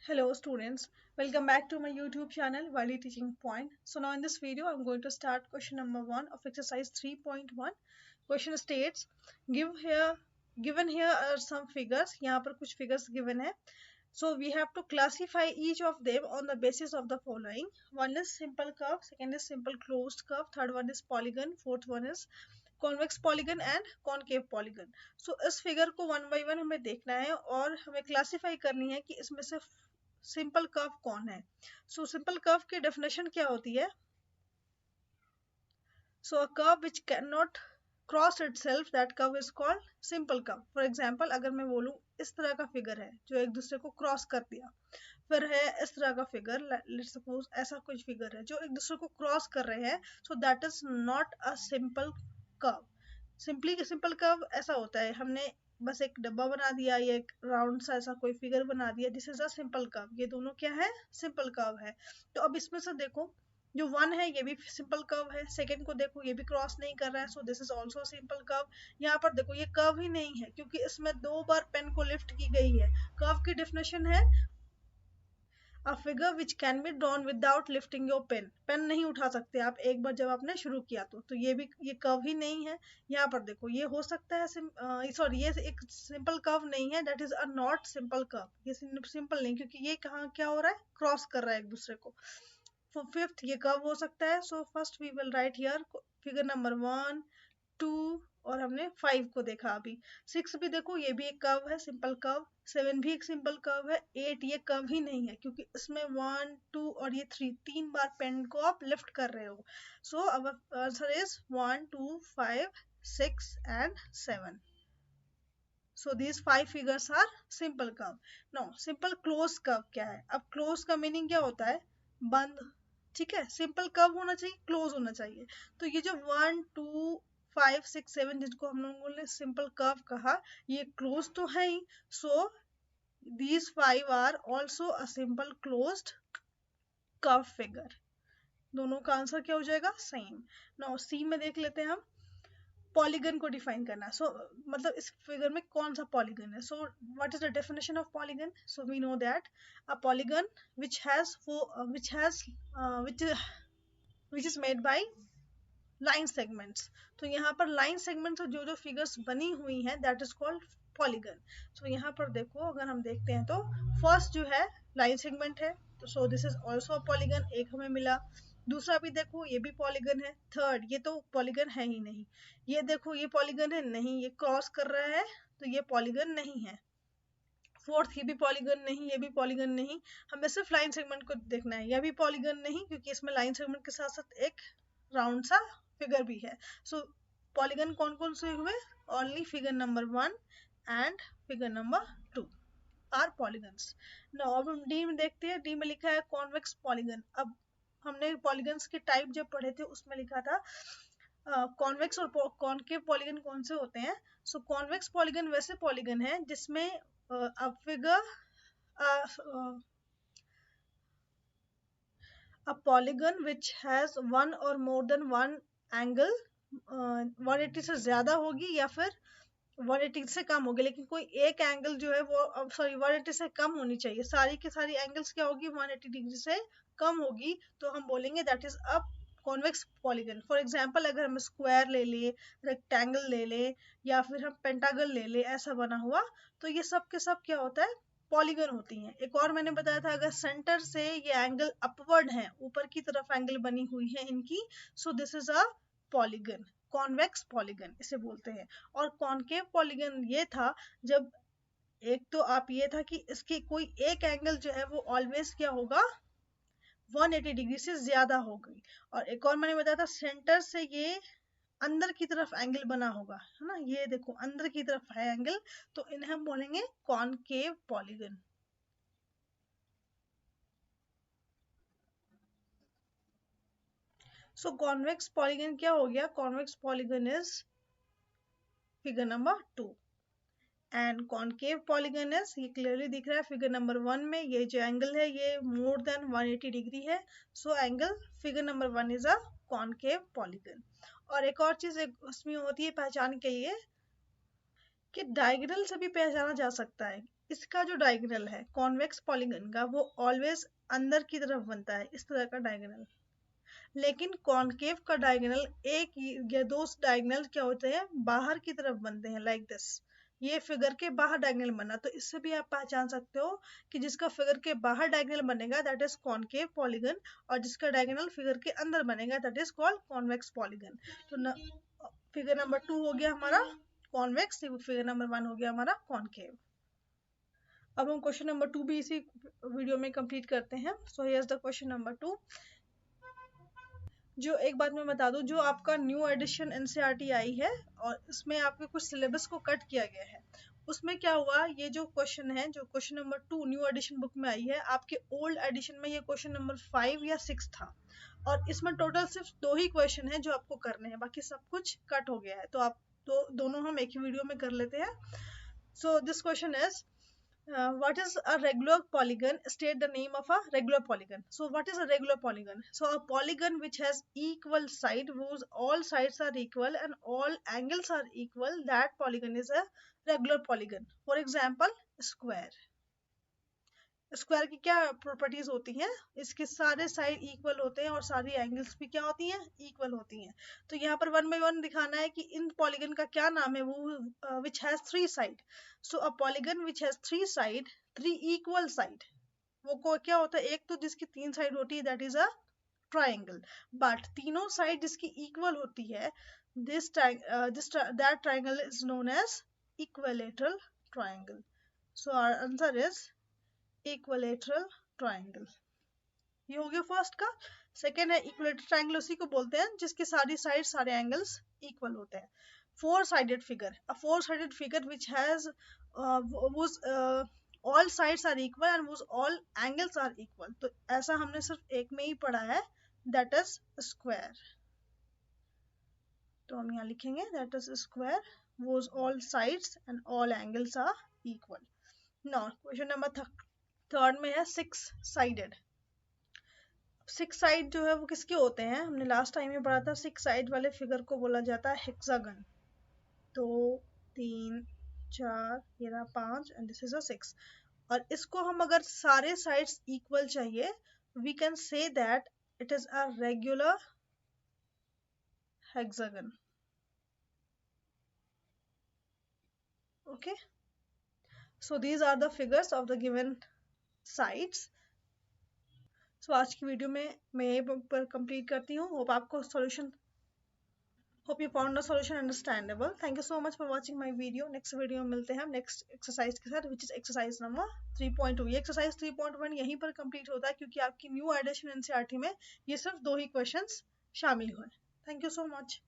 Hello students, welcome back to my YouTube channel Wiley Teaching Point. So now in this video I'm going to start question number 1 of exercise 3.1. Question states given here are some figures. यहाँ पर कुछ figures given है. So we have to classify each of them on the basis of the following. One is simple curve, second is simple closed curve, third one is polygon, fourth one is convex polygon and concave polygon. So इस figure को one by one हमें देखना है और हमें classify करनी है कि इसमें से सिंपल कर्व कौन है. सो सिंपल कर्व की डेफिनेशन क्या होती है? So a curve which can not cross itself, that curve is called simple curve. For example अगर मैं बोलूं इस तरह का फिगर है जो एक दूसरे को क्रॉस कर दिया, फिर है इस तरह का फिगर, लेट्स सपोज ऐसा कुछ फिगर है जो एक दूसरे को क्रॉस कर रहे हैं, so that is not a simple curve. Simple curve ऐसा होता है हमने बस एक डब्बा बना दिया या एक राउंड सा ऐसा कोई फिगर बना दिया, this is a simple curve. ये दोनों क्या है? सिंपल कर्व है. तो अब इसमें से देखो जो वन है ये भी सिंपल कर्व है, सेकंड को देखो ये भी क्रॉस नहीं कर रहा है, so this is also simple curve. यहाँ पर देखो ये कर्व ही नहीं है क्योंकि इसमें दो बार पेन को लिफ्ट की गई है. कर्व की डेफिनेशन है a figure which can be drawn without lifting your pen. Pen नहीं उठा सकते आप एक बार जब आपने शुरू किया तो ये कर्व ही नहीं है. यहाँ पर देखो ये हो सकता है सॉरी ये एक सिंपल कर्व नहीं है, that is a not simple curve. ये सिंपल नहीं क्योंकि ये कहाँ क्या हो रहा है? क्रॉस कर रहा है एक दूसरे को. फिफ्थ ये कर्व हो सकता है. So first we will write here figure number 1, 2 और हमने 5 को देखा. अभी 6 भी देखो ये भी एक कर्व है, सिंपल कर्व. 7 भी एक सिंपल कर्व है. 8 ये कर्व ही नहीं है क्योंकि इसमें 1, 2 और ये 3 तीन बार पेन को आप लिफ्ट कर रहे हो. So our answer is 1, 2, 5, 6 and 7. So these 5 figures are simple curve. Now simple closed curve क्या है? अब close का मीनिंग क्या होता है? बंद. ठीक है, सिंपल कर्व होना चाहिए, क्लोज होना चाहिए. तो ये जो 1, 2, 5, 6, 7 जिनको हम लोगों ने सिंपल कर्व कहा, ये क्लोज तो है ही. So these 5 are also a simple closed curve figure. दोनों का आंसर क्या हो जाएगा? सेम. नाउ सी में देख लेते हैं हम. पॉलीगन को डिफाइन करना. सो मतलब इस फिगर में कौन सा पॉलीगन है? So what is the definition of polygon? So we know that a polygon which has which is made by line segments. तो यहाँ पर लाइन सेगमेंट से जो जो फिगर्स बनी हुई हैं दैट इज कॉल्ड पॉलीगन. सो यहाँ पर देखो अगर हम देखते हैं तो फर्स्ट जो है लाइन सेगमेंट है, तो so this is also polygon, एक हमें मिला. दूसरा भी देखो ये भी पॉलीगन है. थर्ड ये तो पॉलीगन है ही नहीं. ये देखो ये पॉलीगन है नहीं, ये क्रॉस कर रहा है तो ये पॉलीगन नहीं है. फोर्थ ये भी पॉलीगन नहीं, ये भी पॉलीगन नहीं. हमें सिर्फ लाइन सेगमेंट को देखना है. यह भी पॉलीगन नहीं क्योंकि इसमें लाइन सेगमेंट के साथ साथ एक राउंड सा फिगर भी है. सो पॉलीगन कौन कौन से हुए? Only figure number 1 and figure number 2 are polygons. Now अब हम डी में देखते हैं. डी में लिखा है कॉन्वेक्स पॉलीगन. अब हमने पॉलीगन्स के टाइप जब पढ़े थे उसमें लिखा था कॉन्वेक्स और कॉनकेव पॉलीगन कौन से होते हैं. सो कॉन्वेक्स पॉलीगन वैसे पॉलीगन है जिसमें a figure a polygon which has one or more than one angle 180 से ज्यादा होगी या फिर 180 से कम होगी, लेकिन कोई एक एंगल जो है वो सॉरी 180 से कम होनी चाहिए. सारी की सारी एंगल्स क्या होगी? 180 डिग्री से कम होगी. तो हम बोलेंगे that is a convex polygon. For example अगर हम स्क्वायर ले ले, रेक्टेंगल ले ले या फिर हम पेंटागल ले ले ऐसा बना हुआ, तो ये सब के सब क्या होता है? पॉलीगन होती हैं. एक और मैंने बताया था अगर सेंटर से ये एंगल अपवर्ड है, ऊपर की तरफ एंगल बनी हुई है इनकी, so this is a polygon, convex polygon इसे बोलते हैं. और कॉनकेव पॉलीगन ये था जब एक तो आप ये था कि इसकी कोई एक एंगल जो है वो ऑलवेज क्या होगा? 180 डिग्री से ज्यादा हो गई. और एक और मैंने बताया था सेंटर से ये अंदर की तरफ एंगल बना होगा, है ना. ये देखो अंदर की तरफ है एंगल, तो इन्हें हम बोलेंगे कॉनकेव पॉलीगन. सो कॉन्वेक्स पॉलीगन क्या हो गया? Convex polygon is figure number 2 and concave polygon is, ये क्लियरली दिख रहा है फिगर नंबर 1 में, ये जो एंगल है ये मोर देन 180 डिग्री है. So angle figure number 1 is a concave polygon. और एक और चीज उसमें होती है पहचान के लिए कि डायगोनल से भी पहचाना जा सकता है। इसका जो डायगोनल है कॉन्वेक्स पॉलीगन का वो ऑलवेज अंदर की तरफ बनता है, इस तरह का डायगोनल। लेकिन कॉनकेव का डायगोनल एक या दो डायगोनल क्या होते हैं, बाहर की तरफ बनते हैं, लाइक दिस। ये फिगर के बाहर डायगोनल बना, तो इससे भी आप पहचान सकते हो कि जिसका फिगर के बाहर डायगोनल बनेगा दैट इज कॉनकेव पॉलीगन, और जिसका डायगोनल फिगर के अंदर बनेगा that is called convex polygon. तो फिगर नंबर 2 हो गया हमारा कॉन्वेक्स, फिगर नंबर 1 हो गया हमारा कॉनकेव। अब हम क्वेश्चन नंबर 2 भी इसी वीडियो में कंप्लीट करते हैं। So here's the question number 2। जो एक बात मैं बता दूं, जो आपका न्यू एडिशन एनसीईआरटी आई है और इसमें आपके कुछ सिलेबस को कट किया गया है। उसमें क्या हुआ, ये जो क्वेश्चन है, जो question number 2 new addition book में आई है, आपके ओल्ड एडिशन में ये क्वेश्चन नंबर 5 या 6 था, और इसमें टोटल सिर्फ 2 ही क्वेश्चन है जो आपको करने हैं, बाकी सब कुछ कट हो गया है। तो आप दोनों हम एक ही वीडियो में कर लेते हैं। So this question is what is a regular polygon? State the name of a regular polygon. So what is a regular polygon? So a polygon which has equal side, whose all sides are equal and all angles are equal, that polygon is a regular polygon. For example, square. Square की क्या properties होती हैं, इसके सारे side equal होते हैं और सारी एंगल्स भी क्या होती हैं, इक्वल होती हैं। तो यहाँ पर 1 बाय 1 दिखाना है कि इन पॉलीगन का क्या नाम है, वो which has 3 side. So a polygon which has 3 side, 3 equal side, वो को क्या होता है, एक तो जिसकी 3 साइड होती है that is a triangle, but तीनों साइड जिसकी इक्वल होती है, that triangle is known as equilateral triangle. So our answer is equilateral triangle. ये हो गया फर्स्ट का। सेकेंड है इक्विलेटरल ट्राइंगल, उसी को बोलते हैं जिसके सारी साइड सारे एंगल्स इक्वल होते हैं। 4 sided figure, a 4 sided figure which has all sides are equal and all angles are equal. तो ऐसा हमने सिर्फ एक में ही पढ़ा है, दैट इज स्क्वायर। तो हम यहाँ लिखेंगे that is square whose all sides and all angles are equal. Now question number third में है 6 साइडेड। 6 साइड जो है वो किसके होते हैं, हमने लास्ट टाइम में पढ़ा था, 6 साइड वाले फिगर को बोला जाता है हेक्सागन। 2 3 4 ये रहा 5 एंड दिस इज अ 6। और इसको हम अगर सारे साइड्स इक्वल चाहिए, we can say that it is a regular hexagon. Okay, so these are the figures of the given sides. So आज की वीडियो में मैं यही पर कंप्लीट करती हूँ। होप आपको solution, hope you found the solution understandable. Thank you so much for watching my video. Next video में मिलते हैं हम नेक्स्ट एक्सरसाइज के साथ, विच इज एक्सरसाइज नंबर 3.2। ये एक्सरसाइज 3.1 यहीं पर कंप्लीट होता है क्योंकि आपकी न्यू एडिशन एनसीईआरटी में ये सिर्फ 2 ही क्वेश्चंस शामिल हुए। Thank you so much.